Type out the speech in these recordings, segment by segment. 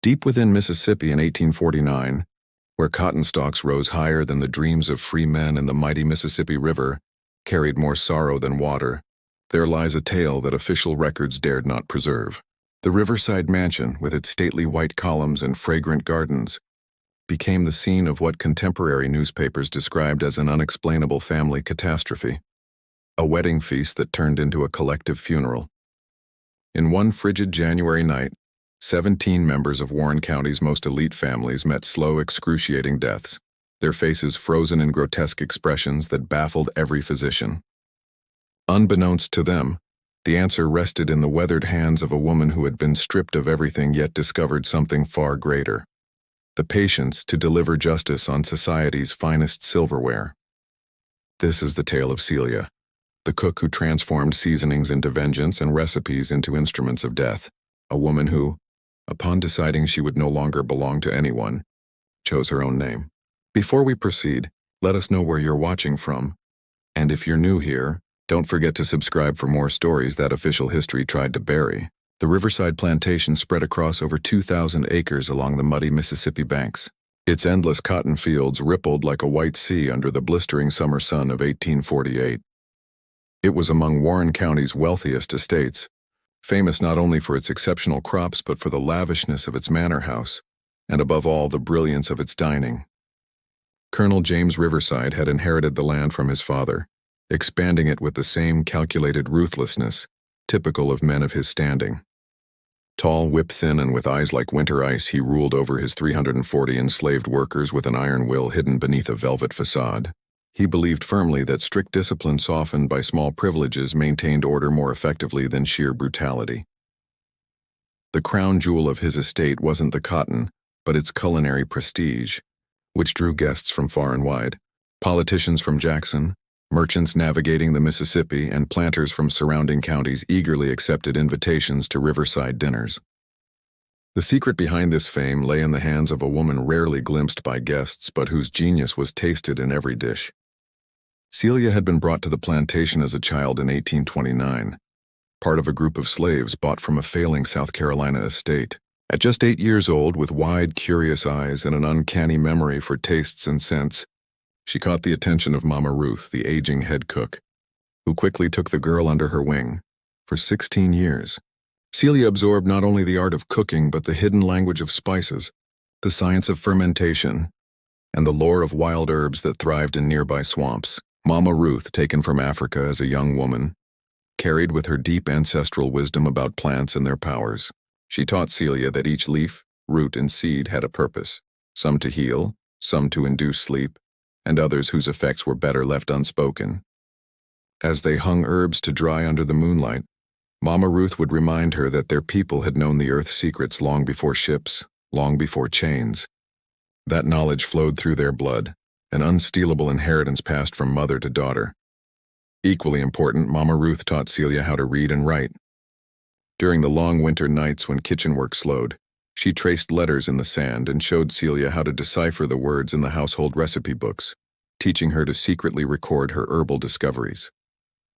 Deep within Mississippi in 1849, where cotton stalks rose higher than the dreams of free men and the mighty Mississippi River carried more sorrow than water, there lies a tale that official records dared not preserve. The riverside mansion, with its stately white columns and fragrant gardens, became the scene of what contemporary newspapers described as an unexplainable family catastrophe, a wedding feast that turned into a collective funeral. In one frigid January night, 17 members of Warren County's most elite families met slow, excruciating deaths, their faces frozen in grotesque expressions that baffled every physician. Unbeknownst to them, the answer rested in the weathered hands of a woman who had been stripped of everything yet discovered something far greater: the patience to deliver justice on society's finest silverware. This is the tale of Celia, the cook who transformed seasonings into vengeance and recipes into instruments of death, a woman who, upon deciding she would no longer belong to anyone, chose her own name. Before we proceed, let us know where you're watching from, and if you're new here, don't forget to subscribe for more stories that official history tried to bury. The Riverside Plantation spread across over 2,000 acres along the muddy Mississippi banks. Its endless cotton fields rippled like a white sea under the blistering summer sun of 1848. It was among Warren County's wealthiest estates, famous not only for its exceptional crops but for the lavishness of its manor house, and above all the brilliance of its dining. Colonel James Riverside had inherited the land from his father, expanding it with the same calculated ruthlessness typical of men of his standing. Tall, whip-thin, and with eyes like winter ice, he ruled over his 340 enslaved workers with an iron will hidden beneath a velvet facade. He believed firmly that strict discipline softened by small privileges maintained order more effectively than sheer brutality. The crown jewel of his estate wasn't the cotton, but its culinary prestige, which drew guests from far and wide. Politicians from Jackson, merchants navigating the Mississippi, and planters from surrounding counties eagerly accepted invitations to riverside dinners. The secret behind this fame lay in the hands of a woman rarely glimpsed by guests but whose genius was tasted in every dish. Celia had been brought to the plantation as a child in 1829, part of a group of slaves bought from a failing South Carolina estate. At just 8 years old, with wide, curious eyes and an uncanny memory for tastes and scents, she caught the attention of Mama Ruth, the aging head cook, who quickly took the girl under her wing. For 16 years, Celia absorbed not only the art of cooking but the hidden language of spices, the science of fermentation, and the lore of wild herbs that thrived in nearby swamps. Mama Ruth, taken from Africa as a young woman, carried with her deep ancestral wisdom about plants and their powers. She taught Celia that each leaf, root, and seed had a purpose, some to heal, some to induce sleep, and others whose effects were better left unspoken. As they hung herbs to dry under the moonlight, Mama Ruth would remind her that their people had known the earth's secrets long before ships, long before chains. That knowledge flowed through their blood, an unstealable inheritance passed from mother to daughter. Equally important, Mama Ruth taught Celia how to read and write. During the long winter nights when kitchen work slowed, she traced letters in the sand and showed Celia how to decipher the words in the household recipe books, teaching her to secretly record her herbal discoveries.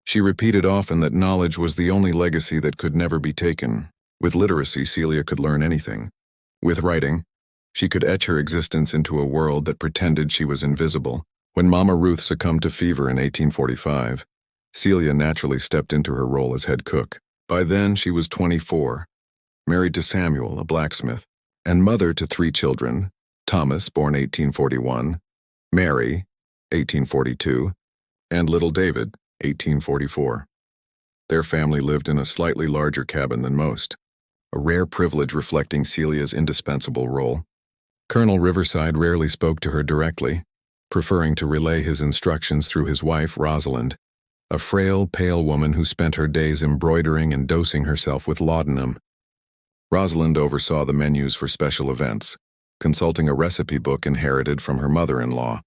She repeated often that knowledge was the only legacy that could never be taken. With literacy, Celia could learn anything. With writing, she could etch her existence into a world that pretended she was invisible. When Mama Ruth succumbed to fever in 1845, Celia naturally stepped into her role as head cook. By then, she was 24, married to Samuel, a blacksmith, and mother to 3 children: Thomas, born 1841, Mary, 1842, and little David, 1844. Their family lived in a slightly larger cabin than most, a rare privilege reflecting Celia's indispensable role. Colonel Riverside rarely spoke to her directly, preferring to relay his instructions through his wife, Rosalind, a frail, pale woman who spent her days embroidering and dosing herself with laudanum. Rosalind oversaw the menus for special events, consulting a recipe book inherited from her mother-in-law.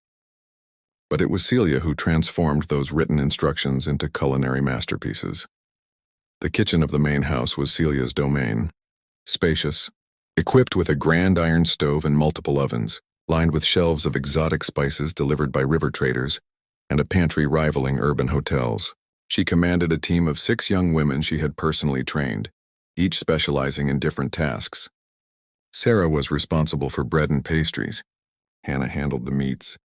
But it was Celia who transformed those written instructions into culinary masterpieces. The kitchen of the main house was Celia's domain, spacious, equipped with a grand iron stove and multiple ovens, lined with shelves of exotic spices delivered by river traders, and a pantry rivaling urban hotels. She commanded a team of 6 young women she had personally trained, each specializing in different tasks. Sarah was responsible for bread and pastries. Hannah handled the meats.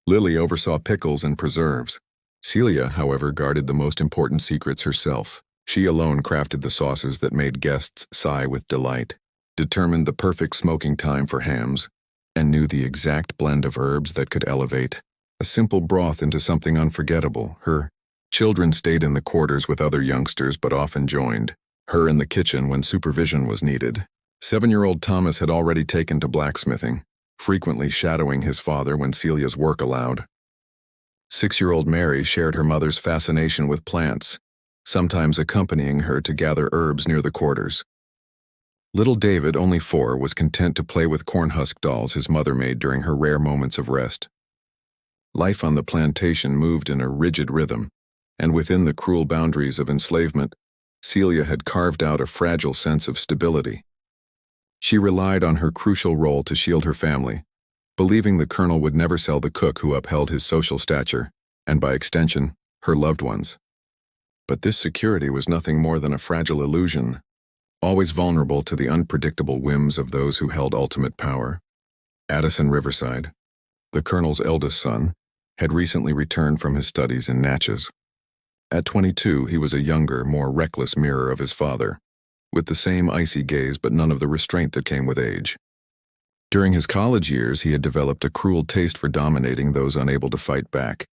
Lily oversaw pickles and preserves. Celia, however, guarded the most important secrets herself. She alone crafted the sauces that made guests sigh with delight, determined the perfect smoking time for hams, and knew the exact blend of herbs that could elevate a simple broth into something unforgettable. Her children stayed in the quarters with other youngsters but often joined her in the kitchen when supervision was needed. 7-year-old Thomas had already taken to blacksmithing, frequently shadowing his father when Celia's work allowed. 6-year-old Mary shared her mother's fascination with plants, sometimes accompanying her to gather herbs near the quarters. Little David, only 4, was content to play with corn husk dolls his mother made during her rare moments of rest. Life on the plantation moved in a rigid rhythm, and within the cruel boundaries of enslavement, Celia had carved out a fragile sense of stability. She relied on her crucial role to shield her family, believing the colonel would never sell the cook who upheld his social stature, and by extension, her loved ones. But this security was nothing more than a fragile illusion, always vulnerable to the unpredictable whims of those who held ultimate power. Addison Riverside, the colonel's eldest son, had recently returned from his studies in Natchez. At 22, he was a younger, more reckless mirror of his father, with the same icy gaze but none of the restraint that came with age. During his college years, he had developed a cruel taste for dominating those unable to fight back.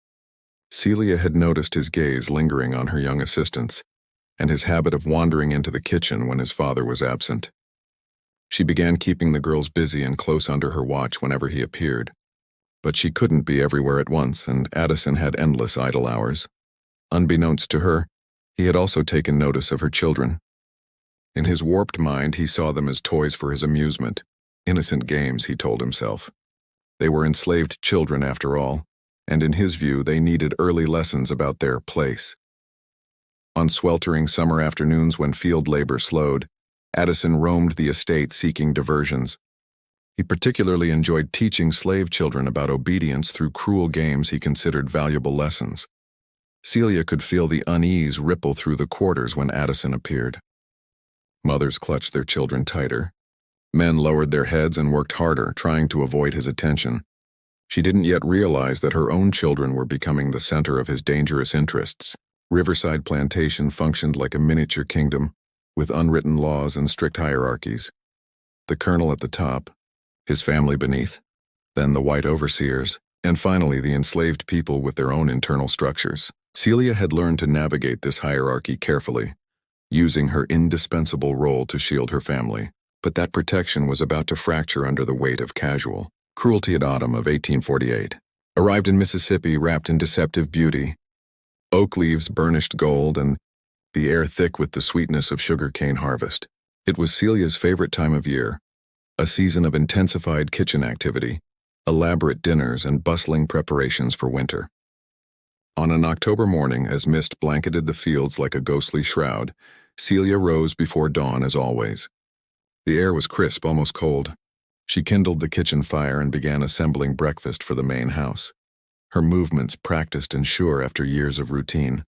Celia had noticed his gaze lingering on her young assistants, and his habit of wandering into the kitchen when his father was absent. She began keeping the girls busy and close under her watch whenever he appeared. But she couldn't be everywhere at once, and Addison had endless idle hours. Unbeknownst to her, he had also taken notice of her children. In his warped mind, he saw them as toys for his amusement, innocent games, he told himself. They were enslaved children after all, and in his view, they needed early lessons about their place. On sweltering summer afternoons when field labor slowed, Addison roamed the estate seeking diversions. He particularly enjoyed teaching slave children about obedience through cruel games he considered valuable lessons. Celia could feel the unease ripple through the quarters when Addison appeared. Mothers clutched their children tighter. Men lowered their heads and worked harder, trying to avoid his attention. She didn't yet realize that her own children were becoming the center of his dangerous interests. Riverside Plantation functioned like a miniature kingdom, with unwritten laws and strict hierarchies. The colonel at the top, his family beneath, then the white overseers, and finally the enslaved people with their own internal structures. Celia had learned to navigate this hierarchy carefully, using her indispensable role to shield her family. But that protection was about to fracture under the weight of casual cruelty. At autumn of 1848, arrived in Mississippi wrapped in deceptive beauty, oak leaves burnished gold, and the air thick with the sweetness of sugarcane harvest. It was Celia's favorite time of year, a season of intensified kitchen activity, elaborate dinners, and bustling preparations for winter. On an October morning, as mist blanketed the fields like a ghostly shroud, Celia rose before dawn as always. The air was crisp, almost cold. She kindled the kitchen fire and began assembling breakfast for the main house, her movements practiced and sure after years of routine.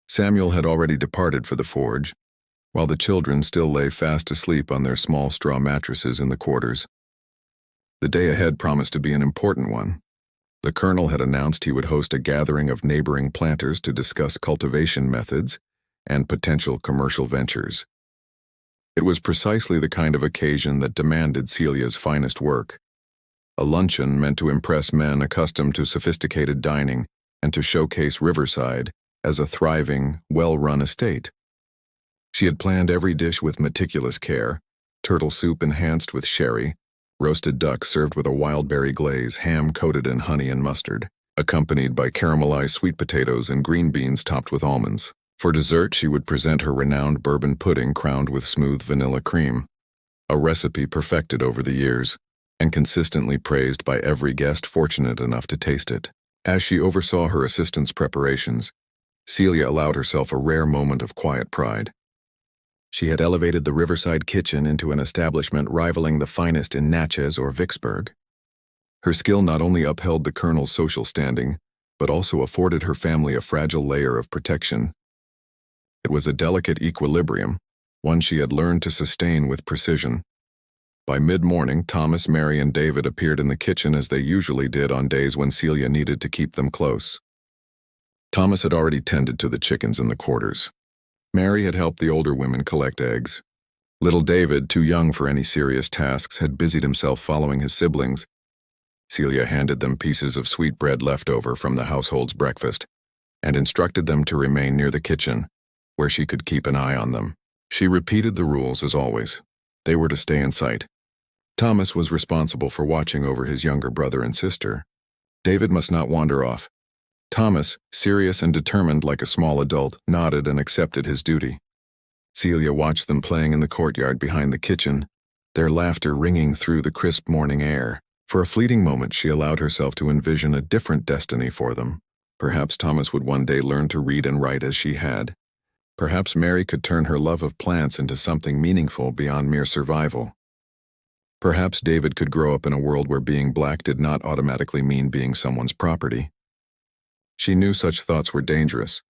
Samuel had already departed for the forge, while the children still lay fast asleep on their small straw mattresses in the quarters. The day ahead promised to be an important one. The colonel had announced he would host a gathering of neighboring planters to discuss cultivation methods and potential commercial ventures. It was precisely the kind of occasion that demanded Celia's finest work. A luncheon meant to impress men accustomed to sophisticated dining and to showcase Riverside as a thriving, well-run estate. She had planned every dish with meticulous care: turtle soup enhanced with sherry, roasted duck served with a wild berry glaze, ham coated in honey and mustard, accompanied by caramelized sweet potatoes and green beans topped with almonds. For dessert, she would present her renowned bourbon pudding crowned with smooth vanilla cream, a recipe perfected over the years, and consistently praised by every guest fortunate enough to taste it. As she oversaw her assistant's preparations, Celia allowed herself a rare moment of quiet pride. She had elevated the Riverside kitchen into an establishment rivaling the finest in Natchez or Vicksburg. Her skill not only upheld the colonel's social standing, but also afforded her family a fragile layer of protection. It was a delicate equilibrium, one she had learned to sustain with precision. By mid-morning, Thomas, Mary, and David appeared in the kitchen as they usually did on days when Celia needed to keep them close. Thomas had already tended to the chickens in the quarters. Mary had helped the older women collect eggs. Little David, too young for any serious tasks, had busied himself following his siblings. Celia handed them pieces of sweetbread left over from the household's breakfast and instructed them to remain near the kitchen, where she could keep an eye on them. She repeated the rules as always. They were to stay in sight. Thomas was responsible for watching over his younger brother and sister. David must not wander off. Thomas, serious and determined like a small adult, nodded and accepted his duty. Celia watched them playing in the courtyard behind the kitchen, their laughter ringing through the crisp morning air. For a fleeting moment, she allowed herself to envision a different destiny for them. Perhaps Thomas would one day learn to read and write as she had. Perhaps Mary could turn her love of plants into something meaningful beyond mere survival. Perhaps David could grow up in a world where being black did not automatically mean being someone's property. She knew such thoughts were dangerous,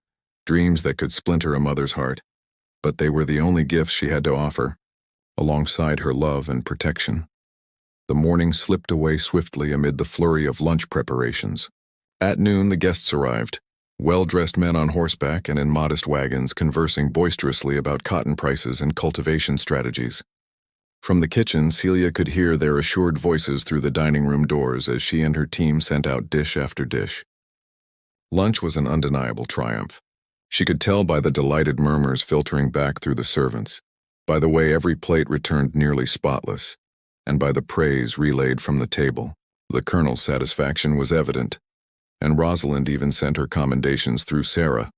dreams that could splinter a mother's heart, but they were the only gifts she had to offer, alongside her love and protection. The morning slipped away swiftly amid the flurry of lunch preparations. At noon, the guests arrived, well-dressed men on horseback and in modest wagons conversing boisterously about cotton prices and cultivation strategies. From the kitchen, Celia could hear their assured voices through the dining room doors as she and her team sent out dish after dish. Lunch was an undeniable triumph. She could tell by the delighted murmurs filtering back through the servants, by the way every plate returned nearly spotless, and by the praise relayed from the table. The Colonel's satisfaction was evident, and Rosalind even sent her commendations through Sarah.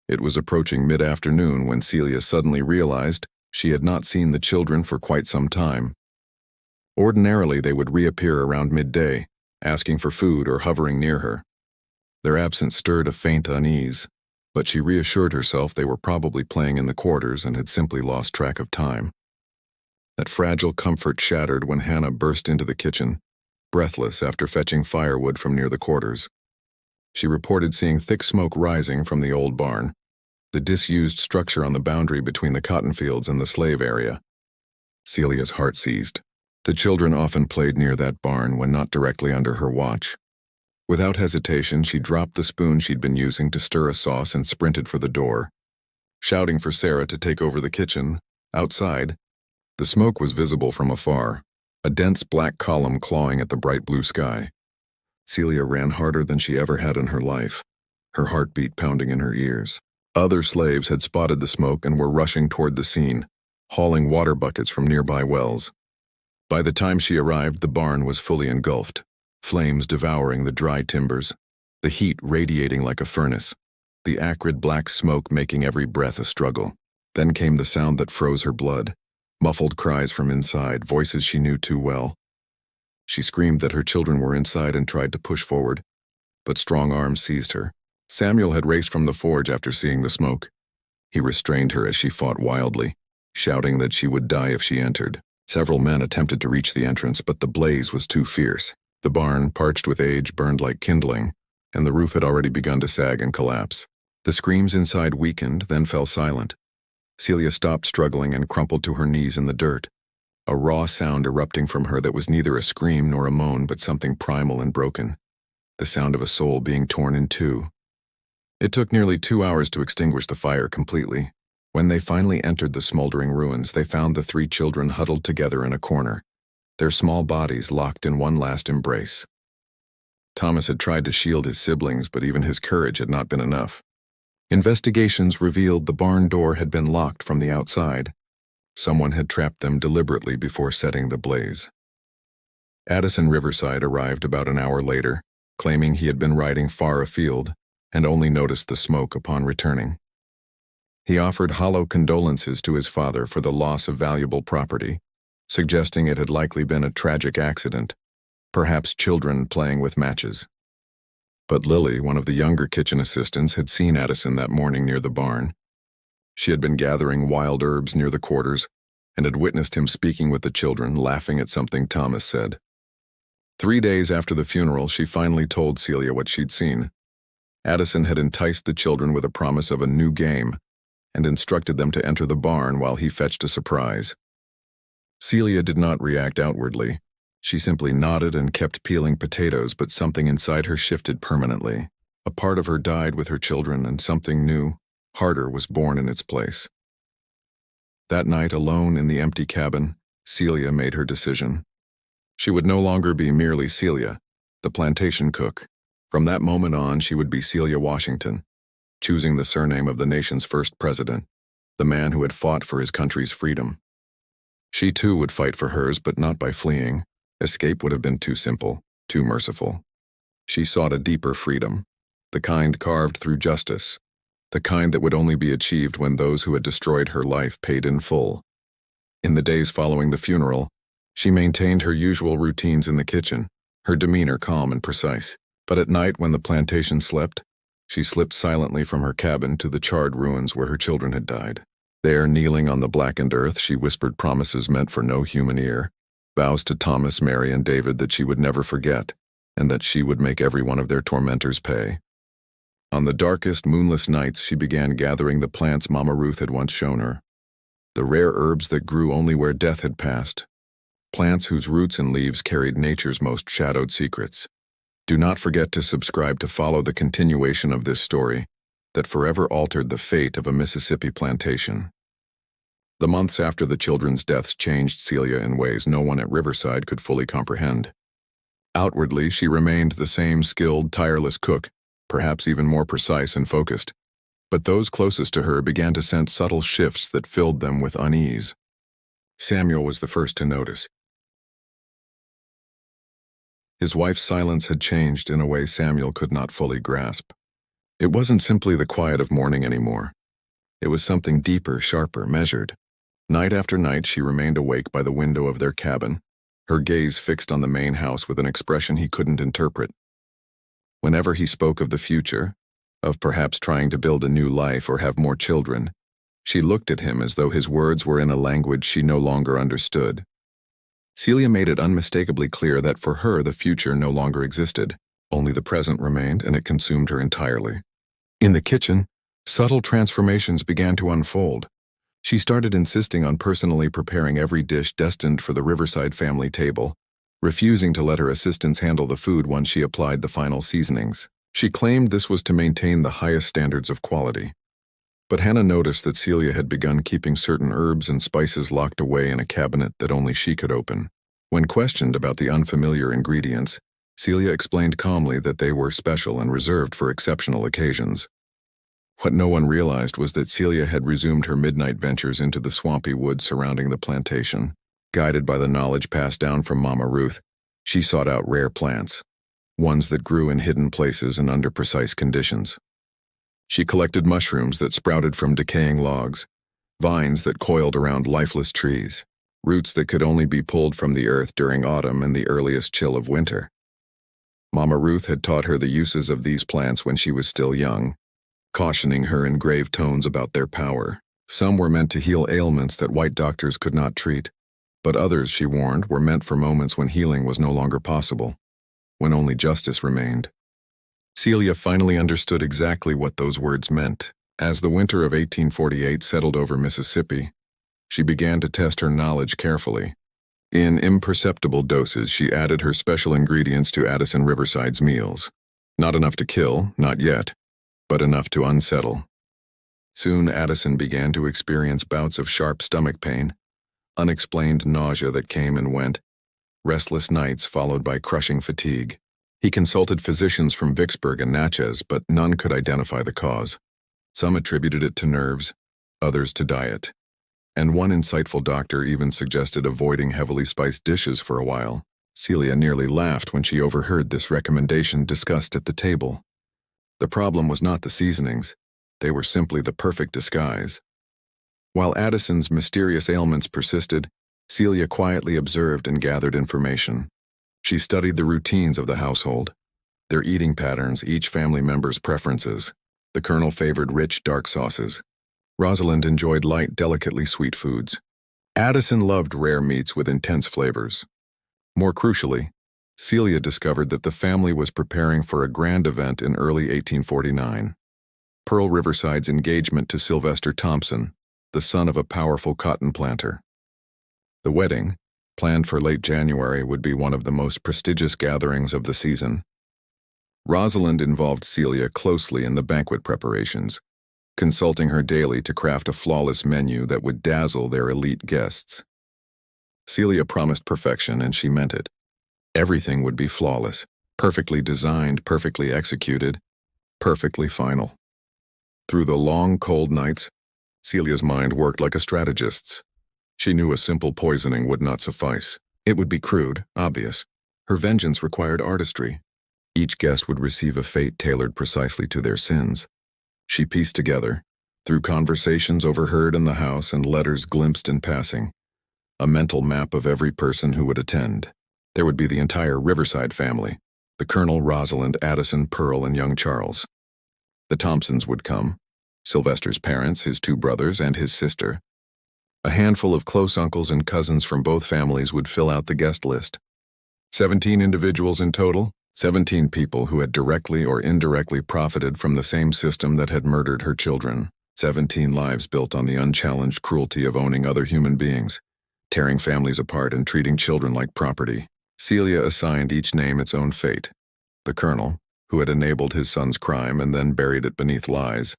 It was approaching mid-afternoon when Celia suddenly realized she had not seen the children for quite some time. Ordinarily, they would reappear around midday, asking for food or hovering near her. Their absence stirred a faint unease, but she reassured herself they were probably playing in the quarters and had simply lost track of time. That fragile comfort shattered when Hannah burst into the kitchen, breathless after fetching firewood from near the quarters. She reported seeing thick smoke rising from the old barn, the disused structure on the boundary between the cotton fields and the slave area. Celia's heart seized. The children often played near that barn when not directly under her watch. Without hesitation, she dropped the spoon she'd been using to stir a sauce and sprinted for the door. Shouting for Sarah to take over the kitchen, outside, the smoke was visible from afar, a dense black column clawing at the bright blue sky. Celia ran harder than she ever had in her life, her heartbeat pounding in her ears. Other slaves had spotted the smoke and were rushing toward the scene, hauling water buckets from nearby wells. By the time she arrived, the barn was fully engulfed, flames devouring the dry timbers, the heat radiating like a furnace, the acrid black smoke making every breath a struggle. Then came the sound that froze her blood, muffled cries from inside, voices she knew too well. She screamed that her children were inside and tried to push forward, but strong arms seized her. Samuel had raced from the forge after seeing the smoke. He restrained her as she fought wildly, shouting that she would die if she entered. Several men attempted to reach the entrance, but the blaze was too fierce. The barn, parched with age, burned like kindling, and the roof had already begun to sag and collapse. The screams inside weakened, then fell silent. Celia stopped struggling and crumpled to her knees in the dirt, a raw sound erupting from her that was neither a scream nor a moan but something primal and broken, the sound of a soul being torn in two. It took nearly 2 hours to extinguish the fire completely. When they finally entered the smoldering ruins, they found the 3 children huddled together in a corner, their small bodies locked in one last embrace. Thomas had tried to shield his siblings, but even his courage had not been enough. Investigations revealed the barn door had been locked from the outside. Someone had trapped them deliberately before setting the blaze. Addison Riverside arrived about an hour later, claiming he had been riding far afield and only noticed the smoke upon returning. He offered hollow condolences to his father for the loss of valuable property, suggesting it had likely been a tragic accident, perhaps children playing with matches. But Lily, one of the younger kitchen assistants, had seen Addison that morning near the barn. She had been gathering wild herbs near the quarters and had witnessed him speaking with the children, laughing at something Thomas said. 3 days after the funeral, she finally told Celia what she'd seen. Addison had enticed the children with a promise of a new game, and instructed them to enter the barn while he fetched a surprise. Celia did not react outwardly. She simply nodded and kept peeling potatoes, but something inside her shifted permanently. A part of her died with her children, and something new, harder, was born in its place. That night, alone in the empty cabin, Celia made her decision. She would no longer be merely Celia, the plantation cook. From that moment on, she would be Celia Washington, choosing the surname of the nation's first president, the man who had fought for his country's freedom. She too would fight for hers, but not by fleeing. Escape would have been too simple, too merciful. She sought a deeper freedom, the kind carved through justice, the kind that would only be achieved when those who had destroyed her life paid in full. In the days following the funeral, she maintained her usual routines in the kitchen, her demeanor calm and precise. But at night, when the plantation slept, she slipped silently from her cabin to the charred ruins where her children had died. There, kneeling on the blackened earth, she whispered promises meant for no human ear, vows to Thomas, Mary, and David that she would never forget, and that she would make every one of their tormentors pay. On the darkest, moonless nights, she began gathering the plants Mama Ruth had once shown her, the rare herbs that grew only where death had passed, plants whose roots and leaves carried nature's most shadowed secrets. Do not forget to subscribe to follow the continuation of this story that forever altered the fate of a Mississippi plantation. The months after the children's deaths changed Celia in ways no one at Riverside could fully comprehend. Outwardly, she remained the same skilled, tireless cook, perhaps even more precise and focused, but those closest to her began to sense subtle shifts that filled them with unease. Samuel was the first to notice. His wife's silence had changed in a way Samuel could not fully grasp. It wasn't simply the quiet of mourning anymore. It was something deeper, sharper, measured. Night after night, she remained awake by the window of their cabin, her gaze fixed on the main house with an expression he couldn't interpret. Whenever he spoke of the future, of perhaps trying to build a new life or have more children, she looked at him as though his words were in a language she no longer understood. Celia made it unmistakably clear that for her the future no longer existed. Only the present remained, and it consumed her entirely. In the kitchen, subtle transformations began to unfold. She started insisting on personally preparing every dish destined for the Riverside family table, refusing to let her assistants handle the food once she applied the final seasonings. She claimed this was to maintain the highest standards of quality. But Hannah noticed that Celia had begun keeping certain herbs and spices locked away in a cabinet that only she could open. When questioned about the unfamiliar ingredients, Celia explained calmly that they were special and reserved for exceptional occasions. What no one realized was that Celia had resumed her midnight ventures into the swampy woods surrounding the plantation. Guided by the knowledge passed down from Mama Ruth, she sought out rare plants, ones that grew in hidden places and under precise conditions. She collected mushrooms that sprouted from decaying logs, vines that coiled around lifeless trees, roots that could only be pulled from the earth during autumn and the earliest chill of winter. Mama Ruth had taught her the uses of these plants when she was still young, cautioning her in grave tones about their power. Some were meant to heal ailments that white doctors could not treat, but others, she warned, were meant for moments when healing was no longer possible, when only justice remained. Celia finally understood exactly what those words meant. As the winter of 1848 settled over Mississippi, she began to test her knowledge carefully. In imperceptible doses, she added her special ingredients to Addison Riverside's meals. Not enough to kill, not yet, but enough to unsettle. Soon Addison began to experience bouts of sharp stomach pain, unexplained nausea that came and went, restless nights followed by crushing fatigue. He consulted physicians from Vicksburg and Natchez, but none could identify the cause. Some attributed it to nerves, others to diet, and one insightful doctor even suggested avoiding heavily spiced dishes for a while. Celia nearly laughed when she overheard this recommendation discussed at the table. The problem was not the seasonings. They were simply the perfect disguise. While Addison's mysterious ailments persisted, Celia quietly observed and gathered information. She studied the routines of the household, their eating patterns, each family member's preferences. The Colonel favored rich, dark sauces. Rosalind enjoyed light, delicately sweet foods. Addison loved rare meats with intense flavors. More crucially, Celia discovered that the family was preparing for a grand event in early 1849. Pearl Riverside's engagement to Sylvester Thompson, the son of a powerful cotton planter. The wedding, planned for late January, would be one of the most prestigious gatherings of the season. Rosalind involved Celia closely in the banquet preparations, consulting her daily to craft a flawless menu that would dazzle their elite guests. Celia promised perfection, and she meant it. Everything would be flawless, perfectly designed, perfectly executed, perfectly final. Through the long, cold nights, Celia's mind worked like a strategist's. She knew a simple poisoning would not suffice. It would be crude, obvious. Her vengeance required artistry. Each guest would receive a fate tailored precisely to their sins. She pieced together, through conversations overheard in the house and letters glimpsed in passing, a mental map of every person who would attend. There would be the entire Riverside family, the Colonel, Rosalind, Addison, Pearl, and young Charles. The Thompsons would come, Sylvester's parents, his two brothers, and his sister. A handful of close uncles and cousins from both families would fill out the guest list. 17 individuals in total, 17 people who had directly or indirectly profited from the same system that had murdered her children. 17 lives built on the unchallenged cruelty of owning other human beings, tearing families apart and treating children like property. Celia assigned each name its own fate. The Colonel, who had enabled his son's crime and then buried it beneath lies,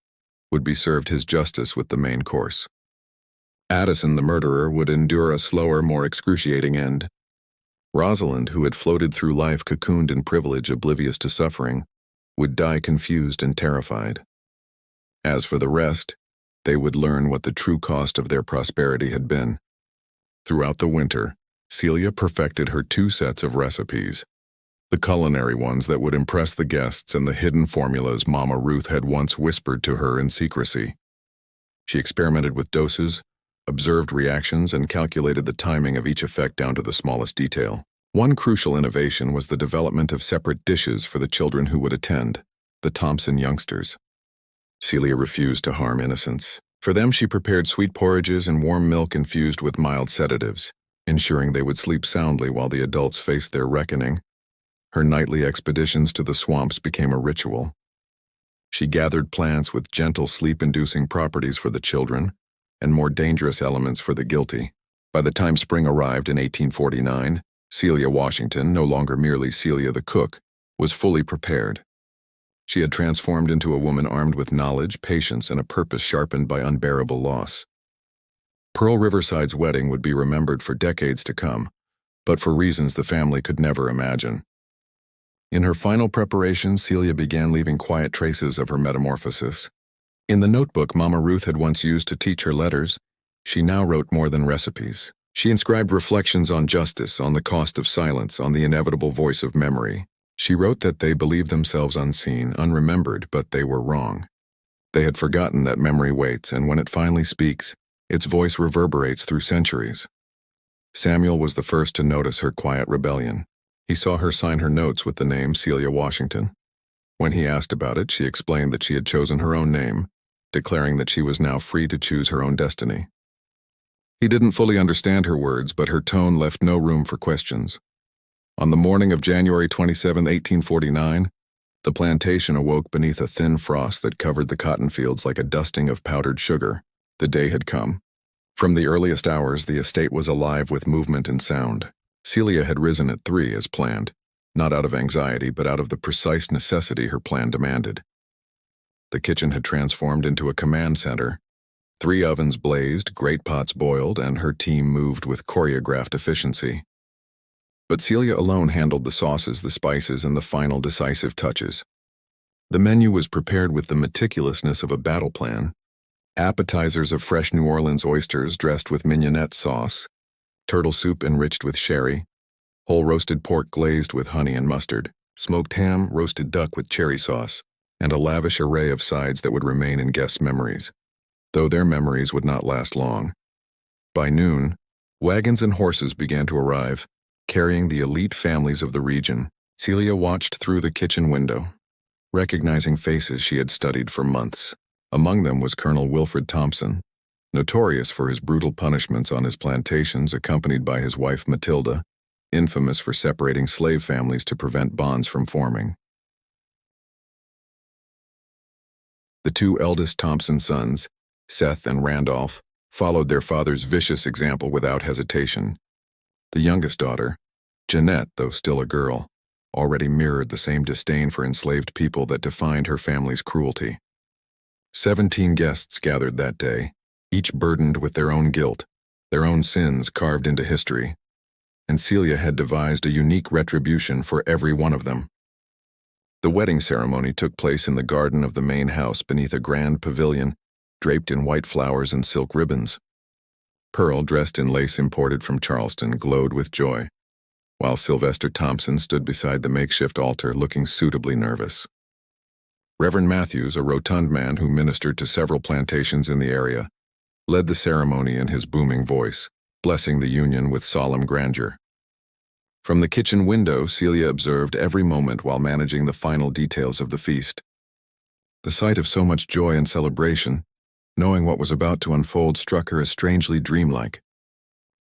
would be served his justice with the main course. Addison, the murderer, would endure a slower, more excruciating end. Rosalind, who had floated through life cocooned in privilege, oblivious to suffering, would die confused and terrified. As for the rest, they would learn what the true cost of their prosperity had been. Throughout the winter, Celia perfected her 2 sets of recipes. The culinary ones that would impress the guests and the hidden formulas Mama Ruth had once whispered to her in secrecy. She experimented with doses, observed reactions, and calculated the timing of each effect down to the smallest detail. One crucial innovation was the development of separate dishes for the children who would attend, the Thompson youngsters. Celia refused to harm innocents. For them, she prepared sweet porridges and warm milk infused with mild sedatives, ensuring they would sleep soundly while the adults faced their reckoning. Her nightly expeditions to the swamps became a ritual. She gathered plants with gentle sleep-inducing properties for the children and more dangerous elements for the guilty. By the time spring arrived in 1849, Celia Washington, no longer merely Celia the cook, was fully prepared. She had transformed into a woman armed with knowledge, patience, and a purpose sharpened by unbearable loss. Pearl Riverside's wedding would be remembered for decades to come, but for reasons the family could never imagine. In her final preparations, Celia began leaving quiet traces of her metamorphosis. In the notebook Mama Ruth had once used to teach her letters, she now wrote more than recipes. She inscribed reflections on justice, on the cost of silence, on the inevitable voice of memory. She wrote that they believed themselves unseen, unremembered, but they were wrong. They had forgotten that memory waits, and when it finally speaks, its voice reverberates through centuries. Samuel was the first to notice her quiet rebellion. He saw her sign her notes with the name Celia Washington. When he asked about it, she explained that she had chosen her own name, declaring that she was now free to choose her own destiny. He didn't fully understand her words, but her tone left no room for questions. On the morning of January 27, 1849, the plantation awoke beneath a thin frost that covered the cotton fields like a dusting of powdered sugar. The day had come. From the earliest hours, the estate was alive with movement and sound. Celia had risen at 3 as planned, not out of anxiety, but out of the precise necessity her plan demanded. The kitchen had transformed into a command center. 3 ovens blazed, great pots boiled, and her team moved with choreographed efficiency. But Celia alone handled the sauces, the spices, and the final decisive touches. The menu was prepared with the meticulousness of a battle plan. Appetizers of fresh New Orleans oysters dressed with mignonette sauce, turtle soup enriched with sherry, whole roasted pork glazed with honey and mustard, smoked ham, roasted duck with cherry sauce, and a lavish array of sides that would remain in guests' memories, though their memories would not last long. By noon, wagons and horses began to arrive, carrying the elite families of the region. Celia watched through the kitchen window, recognizing faces she had studied for months. Among them was Colonel Wilfred Thompson, notorious for his brutal punishments on his plantations, accompanied by his wife Matilda, infamous for separating slave families to prevent bonds from forming. The two eldest Thompson sons, Seth and Randolph, followed their father's vicious example without hesitation. The youngest daughter, Jeanette, though still a girl, already mirrored the same disdain for enslaved people that defined her family's cruelty. 17 guests gathered that day, each burdened with their own guilt, their own sins carved into history, and Celia had devised a unique retribution for every one of them. The wedding ceremony took place in the garden of the main house beneath a grand pavilion draped in white flowers and silk ribbons. Pearl, dressed in lace imported from Charleston, glowed with joy, while Sylvester Thompson stood beside the makeshift altar looking suitably nervous. Reverend Matthews, a rotund man who ministered to several plantations in the area, led the ceremony in his booming voice, blessing the union with solemn grandeur. From the kitchen window, Celia observed every moment while managing the final details of the feast. The sight of so much joy and celebration, knowing what was about to unfold, struck her as strangely dreamlike.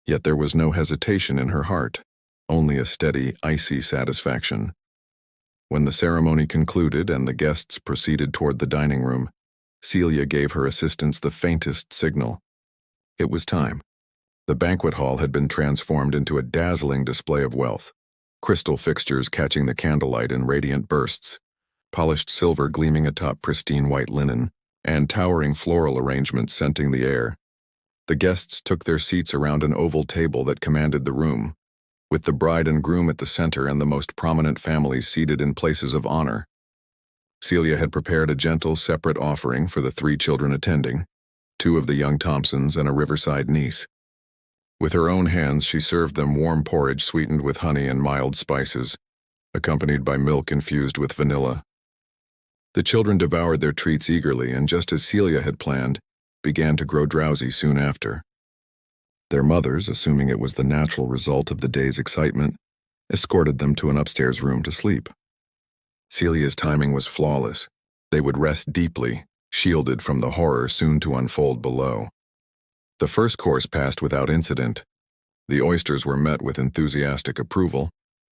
Yet there was no hesitation in her heart, only a steady, icy satisfaction. When the ceremony concluded and the guests proceeded toward the dining room, Celia gave her assistants the faintest signal. It was time. The banquet hall had been transformed into a dazzling display of wealth, crystal fixtures catching the candlelight in radiant bursts, polished silver gleaming atop pristine white linen, and towering floral arrangements scenting the air. The guests took their seats around an oval table that commanded the room, with the bride and groom at the center and the most prominent families seated in places of honor. Celia had prepared a gentle, separate offering for the 3 children attending, 2 of the young Thompsons and a Riverside niece. With her own hands, she served them warm porridge sweetened with honey and mild spices, accompanied by milk infused with vanilla. The children devoured their treats eagerly and, just as Celia had planned, began to grow drowsy soon after. Their mothers, assuming it was the natural result of the day's excitement, escorted them to an upstairs room to sleep. Celia's timing was flawless. They would rest deeply, shielded from the horror soon to unfold below. The first course passed without incident. The oysters were met with enthusiastic approval,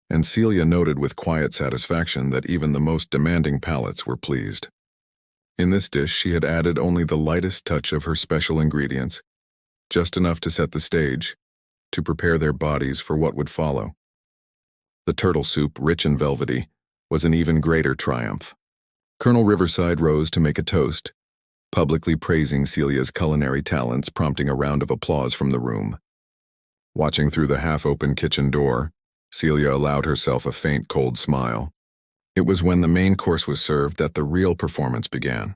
and Celia noted with quiet satisfaction that even the most demanding palates were pleased. In this dish she had added only the lightest touch of her special ingredients, just enough to set the stage, to prepare their bodies for what would follow. The turtle soup, rich and velvety, was an even greater triumph. Colonel Riverside rose to make a toast, publicly praising Celia's culinary talents, prompting a round of applause from the room. Watching through the half-open kitchen door, Celia allowed herself a faint, cold smile. It was when the main course was served that the real performance began.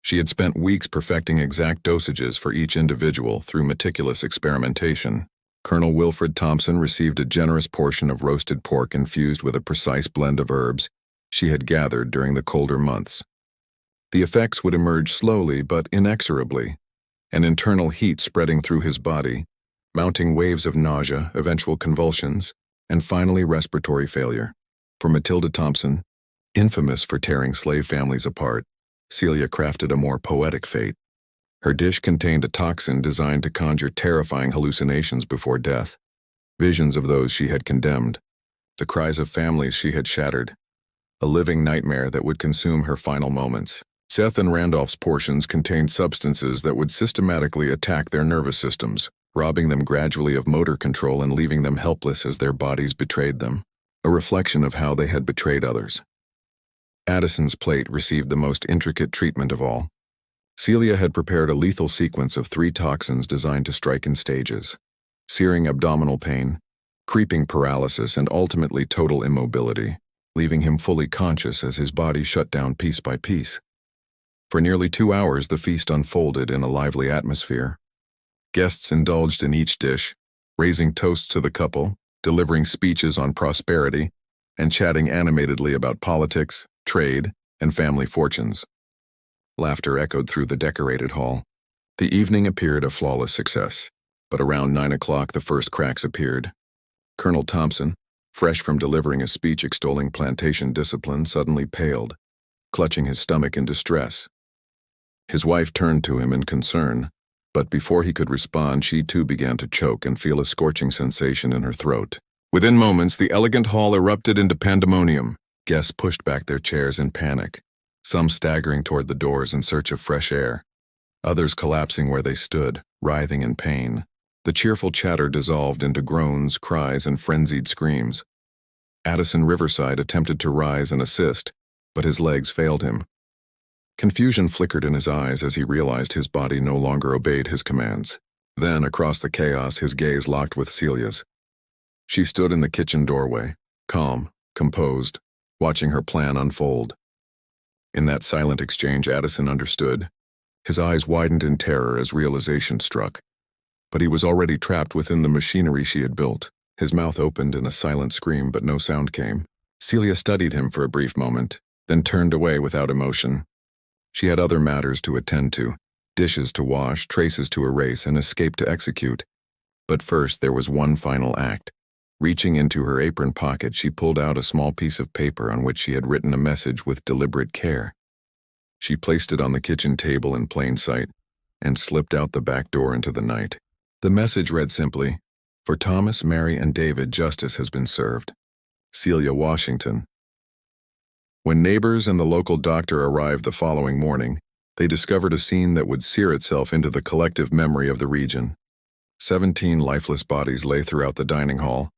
She had spent weeks perfecting exact dosages for each individual through meticulous experimentation. Colonel Wilfred Thompson received a generous portion of roasted pork infused with a precise blend of herbs she had gathered during the colder months. The effects would emerge slowly but inexorably, an internal heat spreading through his body, mounting waves of nausea, eventual convulsions, and finally respiratory failure. For Matilda Thompson, infamous for tearing slave families apart, Celia crafted a more poetic fate. Her dish contained a toxin designed to conjure terrifying hallucinations before death, visions of those she had condemned, the cries of families she had shattered, a living nightmare that would consume her final moments. Seth and Randolph's portions contained substances that would systematically attack their nervous systems, robbing them gradually of motor control and leaving them helpless as their bodies betrayed them, a reflection of how they had betrayed others. Addison's plate received the most intricate treatment of all. Celia had prepared a lethal sequence of 3 toxins designed to strike in stages: searing abdominal pain, creeping paralysis, and ultimately total immobility, leaving him fully conscious as his body shut down piece by piece. For nearly 2 hours, the feast unfolded in a lively atmosphere. Guests indulged in each dish, raising toasts to the couple, delivering speeches on prosperity, and chatting animatedly about politics, trade, and family fortunes. Laughter echoed through the decorated hall. The evening appeared a flawless success, but around 9 o'clock the first cracks appeared. Colonel Thompson, fresh from delivering a speech extolling plantation discipline, suddenly paled, clutching his stomach in distress. His wife turned to him in concern, but before he could respond, she too began to choke and feel a scorching sensation in her throat. Within moments, the elegant hall erupted into pandemonium. Guests pushed back their chairs in panic, some staggering toward the doors in search of fresh air, others collapsing where they stood, writhing in pain. The cheerful chatter dissolved into groans, cries, and frenzied screams. Addison Riverside attempted to rise and assist, but his legs failed him. Confusion flickered in his eyes as he realized his body no longer obeyed his commands. Then, across the chaos, his gaze locked with Celia's. She stood in the kitchen doorway, calm, composed, watching her plan unfold. In that silent exchange, Addison understood. His eyes widened in terror as realization struck. But he was already trapped within the machinery she had built. His mouth opened in a silent scream, but no sound came. Celia studied him for a brief moment, then turned away without emotion. She had other matters to attend to, dishes to wash, traces to erase, and escape to execute. But first there was one final act. Reaching into her apron pocket, she pulled out a small piece of paper on which she had written a message with deliberate care. She placed it on the kitchen table in plain sight and slipped out the back door into the night. The message read simply, "For Thomas, Mary, and David, justice has been served. Celia Washington." When neighbors and the local doctor arrived the following morning, they discovered a scene that would sear itself into the collective memory of the region. 17 lifeless bodies lay throughout the dining hall,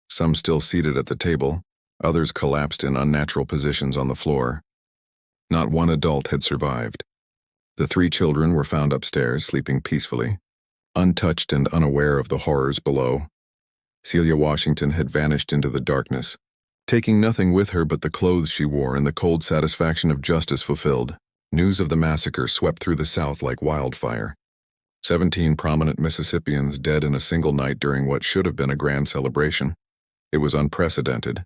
some still seated at the table, others collapsed in unnatural positions on the floor. Not one adult had survived. The 3 children were found upstairs, sleeping peacefully, untouched and unaware of the horrors below. Celia Washington had vanished into the darkness, taking nothing with her but the clothes she wore and the cold satisfaction of justice fulfilled. News of the massacre swept through the South like wildfire. 17 prominent Mississippians dead in a single night during what should have been a grand celebration. It was unprecedented.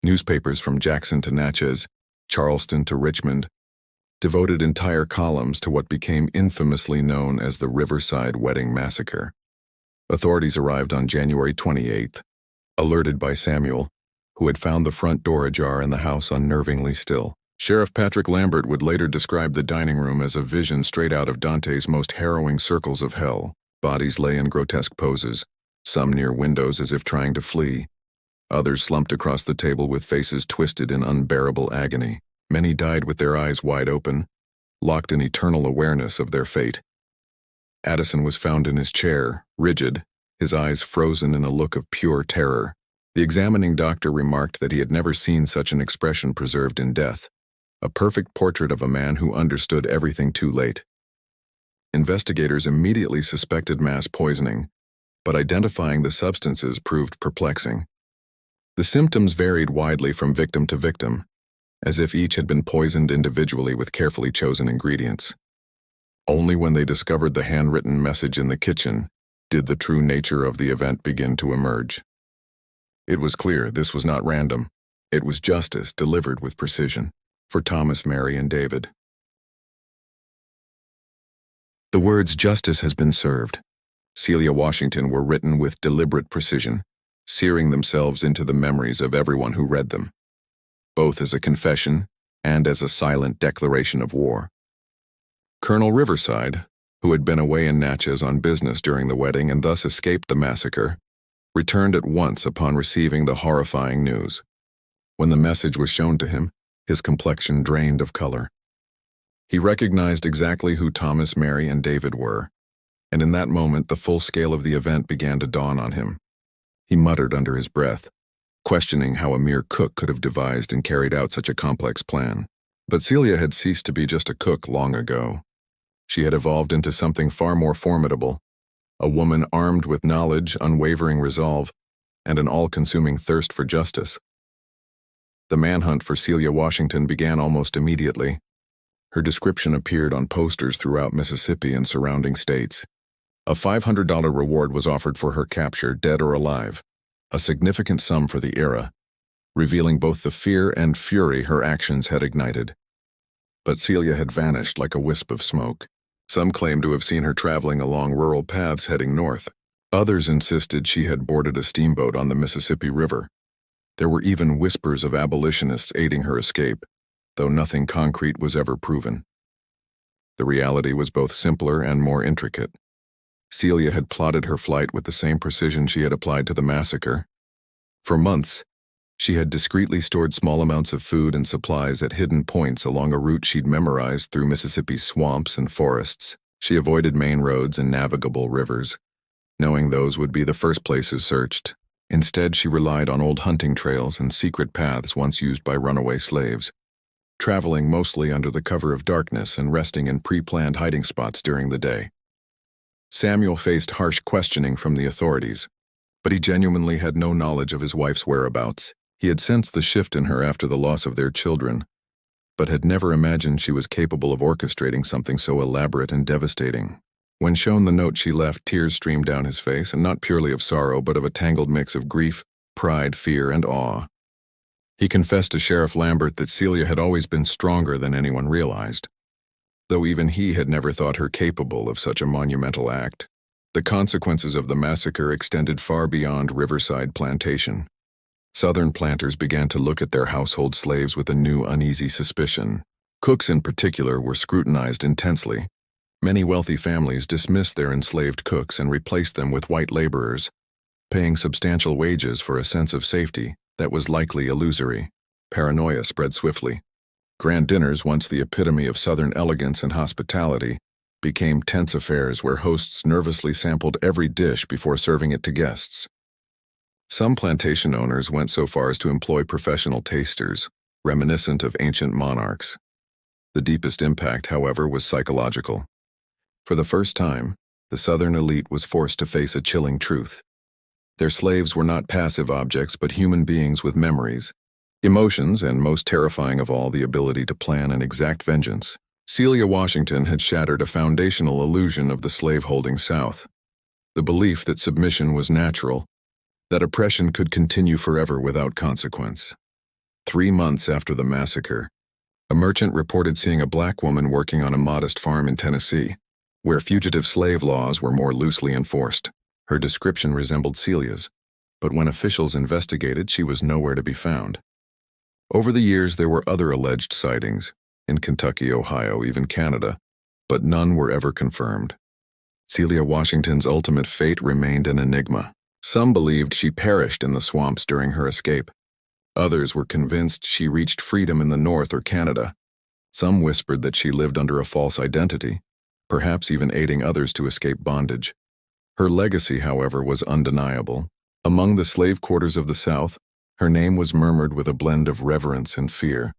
Newspapers from Jackson to Natchez, Charleston to Richmond, devoted entire columns to what became infamously known as the Riverside Wedding Massacre. Authorities arrived on January 28th, alerted by Samuel, who had found the front door ajar and the house unnervingly still. Sheriff Patrick Lambert would later describe the dining room as a vision straight out of Dante's most harrowing circles of hell. Bodies lay in grotesque poses, some near windows as if trying to flee, others slumped across the table with faces twisted in unbearable agony. Many died with their eyes wide open, locked in eternal awareness of their fate. Addison was found in his chair, rigid, his eyes frozen in a look of pure terror. The examining doctor remarked that he had never seen such an expression preserved in death, a perfect portrait of a man who understood everything too late. Investigators immediately suspected mass poisoning, but identifying the substances proved perplexing. The symptoms varied widely from victim to victim, as if each had been poisoned individually with carefully chosen ingredients. Only when they discovered the handwritten message in the kitchen did the true nature of the event begin to emerge. It was clear this was not random. It was justice delivered with precision. For Thomas, Mary, and David. The words "justice has been served" Celia Washington were written with deliberate precision, searing themselves into the memories of everyone who read them, both as a confession and as a silent declaration of war. Colonel Riverside, who had been away in Natchez on business during the wedding and thus escaped the massacre, returned at once upon receiving the horrifying news. When the message was shown to him, his complexion drained of color. He recognized exactly who Thomas, Mary, and David were, and in that moment the full scale of the event began to dawn on him. He muttered under his breath, questioning how a mere cook could have devised and carried out such a complex plan. But Celia had ceased to be just a cook long ago. She had evolved into something far more formidable, a woman armed with knowledge, unwavering resolve, and an all-consuming thirst for justice. The manhunt for Celia Washington began almost immediately. Her description appeared on posters throughout Mississippi and surrounding states. A $500 reward was offered for her capture, dead or alive, a significant sum for the era, revealing both the fear and fury her actions had ignited. But Celia had vanished like a wisp of smoke. Some claimed to have seen her traveling along rural paths heading north. Others insisted she had boarded a steamboat on the Mississippi River. There were even whispers of abolitionists aiding her escape, though nothing concrete was ever proven. The reality was both simpler and more intricate. Celia had plotted her flight with the same precision she had applied to the massacre. For months, She had discreetly stored small amounts of food and supplies at hidden points along a route she'd memorized through Mississippi's swamps and forests. She avoided main roads and navigable rivers, knowing those would be the first places searched. Instead, she relied on old hunting trails and secret paths once used by runaway slaves, traveling mostly under the cover of darkness and resting in pre-planned hiding spots during the day. Samuel faced harsh questioning from the authorities, but he genuinely had no knowledge of his wife's whereabouts. He had sensed the shift in her after the loss of their children, but had never imagined she was capable of orchestrating something so elaborate and devastating. When shown the note she left, tears streamed down his face, and not purely of sorrow, but of a tangled mix of grief, pride, fear, and awe. He confessed to Sheriff Lambert that Celia had always been stronger than anyone realized, though even he had never thought her capable of such a monumental act. The consequences of the massacre extended far beyond Riverside Plantation. Southern planters began to look at their household slaves with a new, uneasy suspicion. Cooks in particular were scrutinized intensely. Many wealthy families dismissed their enslaved cooks and replaced them with white laborers, paying substantial wages for a sense of safety that was likely illusory. Paranoia spread swiftly. Grand dinners, once the epitome of Southern elegance and hospitality, became tense affairs where hosts nervously sampled every dish before serving it to guests. Some plantation owners went so far as to employ professional tasters, reminiscent of ancient monarchs. The deepest impact, however, was psychological. For the first time, the Southern elite was forced to face a chilling truth. Their slaves were not passive objects, but human beings with memories, emotions, and most terrifying of all, the ability to plan and exact vengeance. Celia Washington had shattered a foundational illusion of the slave-holding South. The belief that submission was natural, that oppression could continue forever without consequence. 3 months after the massacre, a merchant reported seeing a black woman working on a modest farm in Tennessee, where fugitive slave laws were more loosely enforced. Her description resembled Celia's, but when officials investigated, she was nowhere to be found. Over the years, there were other alleged sightings, in Kentucky, Ohio, even Canada, but none were ever confirmed. Celia Washington's ultimate fate remained an enigma. Some believed she perished in the swamps during her escape. Others were convinced she reached freedom in the North or Canada. Some whispered that she lived under a false identity, perhaps even aiding others to escape bondage. Her legacy, however, was undeniable. Among the slave quarters of the South, her name was murmured with a blend of reverence and fear.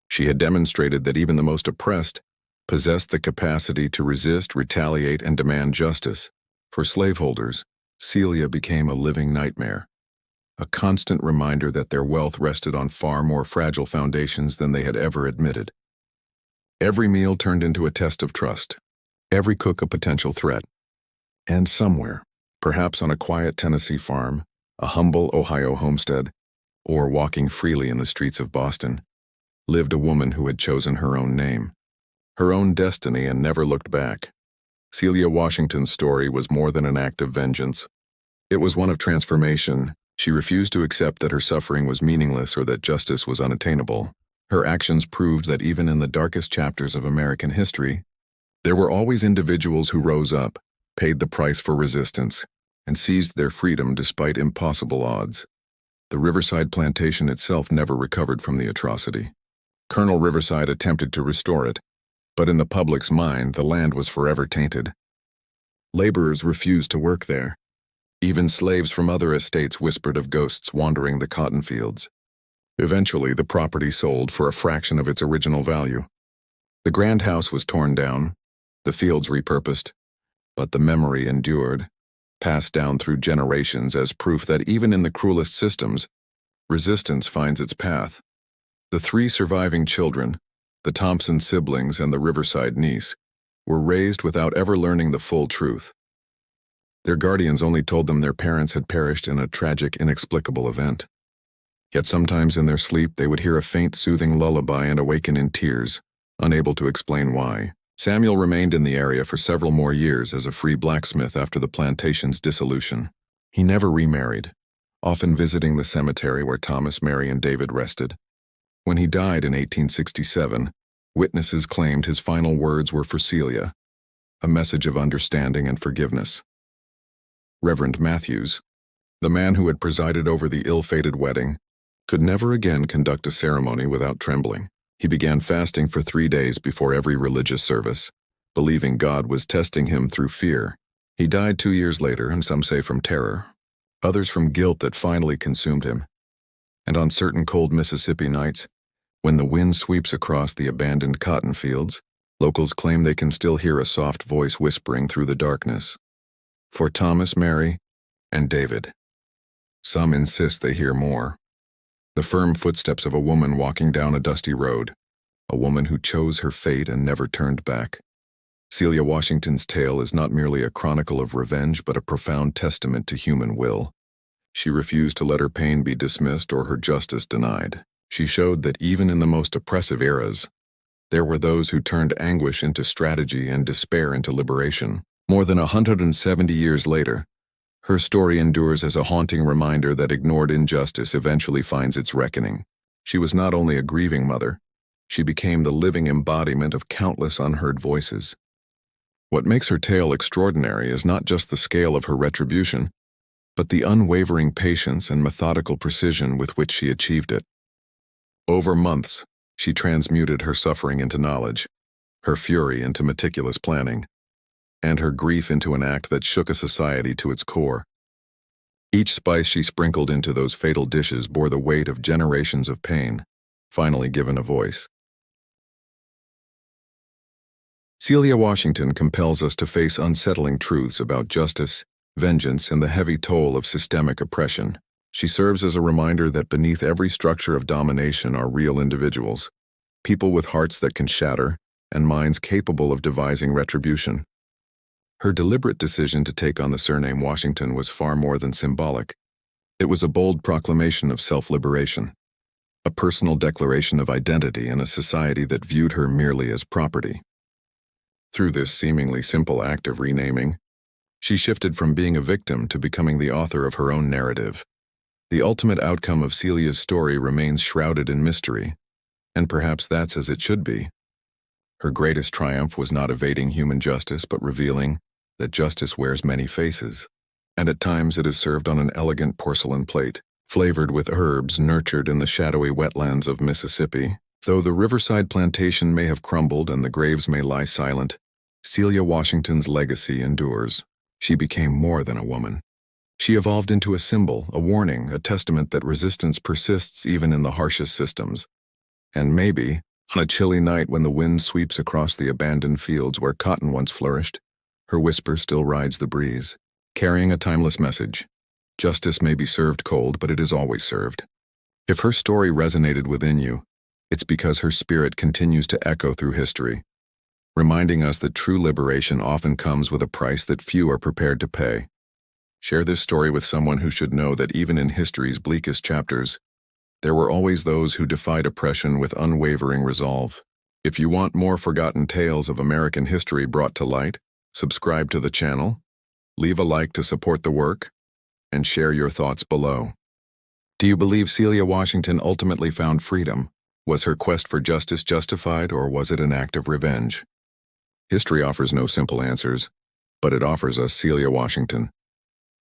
She had demonstrated that even the most oppressed possessed the capacity to resist, retaliate, and demand justice. For slaveholders, Celia became a living nightmare, a constant reminder that their wealth rested on far more fragile foundations than they had ever admitted. Every meal turned into a test of trust, every cook a potential threat. And somewhere, perhaps on a quiet Tennessee farm, a humble Ohio homestead, or walking freely in the streets of Boston, lived a woman who had chosen her own name, her own destiny, and never looked back. Celia Washington's story was more than an act of vengeance. It was one of transformation. She refused to accept that her suffering was meaningless or that justice was unattainable. Her actions proved that even in the darkest chapters of American history, there were always individuals who rose up, paid the price for resistance, and seized their freedom despite impossible odds. The Riverside Plantation itself never recovered from the atrocity. Colonel Riverside attempted to restore it, but in the public's mind, the land was forever tainted. Laborers refused to work there. Even slaves from other estates whispered of ghosts wandering the cotton fields. Eventually, the property sold for a fraction of its original value. The grand house was torn down, the fields repurposed, but the memory endured, passed down through generations as proof that even in the cruelest systems, resistance finds its path. The 3 surviving children, the Thompson siblings and the Riverside niece, were raised without ever learning the full truth. Their guardians only told them their parents had perished in a tragic, inexplicable event. Yet sometimes in their sleep they would hear a faint, soothing lullaby and awaken in tears, unable to explain why. Samuel remained in the area for several more years as a free blacksmith after the plantation's dissolution. He never remarried, often visiting the cemetery where Thomas, Mary, and David rested. When he died in 1867, witnesses claimed his final words were for Celia, a message of understanding and forgiveness. Reverend Matthews, the man who had presided over the ill-fated wedding, could never again conduct a ceremony without trembling. He began fasting for 3 days before every religious service, believing God was testing him through fear. He died 2 years later, and some say from terror, others from guilt that finally consumed him. And on certain cold Mississippi nights, when the wind sweeps across the abandoned cotton fields, locals claim they can still hear a soft voice whispering through the darkness. For Thomas, Mary, and David. Some insist they hear more. The firm footsteps of a woman walking down a dusty road, a woman who chose her fate and never turned back. Celia Washington's tale is not merely a chronicle of revenge, but a profound testament to human will. She refused to let her pain be dismissed or her justice denied. She showed that even in the most oppressive eras, there were those who turned anguish into strategy and despair into liberation. More than 170 years later, her story endures as a haunting reminder that ignored injustice eventually finds its reckoning. She was not only a grieving mother, she became the living embodiment of countless unheard voices. What makes her tale extraordinary is not just the scale of her retribution, but the unwavering patience and methodical precision with which she achieved it. Over months, she transmuted her suffering into knowledge, her fury into meticulous planning, and her grief into an act that shook a society to its core. Each spice she sprinkled into those fatal dishes bore the weight of generations of pain, finally given a voice. Celia Washington compels us to face unsettling truths about justice, vengeance, and the heavy toll of systemic oppression. She serves as a reminder that beneath every structure of domination are real individuals, people with hearts that can shatter and minds capable of devising retribution. Her deliberate decision to take on the surname Washington was far more than symbolic. It was a bold proclamation of self-liberation, a personal declaration of identity in a society that viewed her merely as property. Through this seemingly simple act of renaming, she shifted from being a victim to becoming the author of her own narrative. The ultimate outcome of Celia's story remains shrouded in mystery, and perhaps that's as it should be. Her greatest triumph was not evading human justice, but revealing that justice wears many faces, and at times it is served on an elegant porcelain plate, flavored with herbs nurtured in the shadowy wetlands of Mississippi. Though the riverside plantation may have crumbled and the graves may lie silent, Celia Washington's legacy endures. She became more than a woman. She evolved into a symbol, a warning, a testament that resistance persists even in the harshest systems. And maybe, on a chilly night when the wind sweeps across the abandoned fields where cotton once flourished, her whisper still rides the breeze, carrying a timeless message. Justice may be served cold, but it is always served. If her story resonated within you, it's because her spirit continues to echo through history, reminding us that true liberation often comes with a price that few are prepared to pay. Share this story with someone who should know that even in history's bleakest chapters, there were always those who defied oppression with unwavering resolve. If you want more forgotten tales of American history brought to light, subscribe to the channel, leave a like to support the work, and share your thoughts below. Do you believe Celia Washington ultimately found freedom? Was her quest for justice justified, or was it an act of revenge? History offers no simple answers, but it offers us Celia Washington,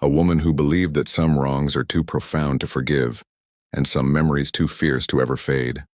a woman who believed that some wrongs are too profound to forgive, and some memories too fierce to ever fade.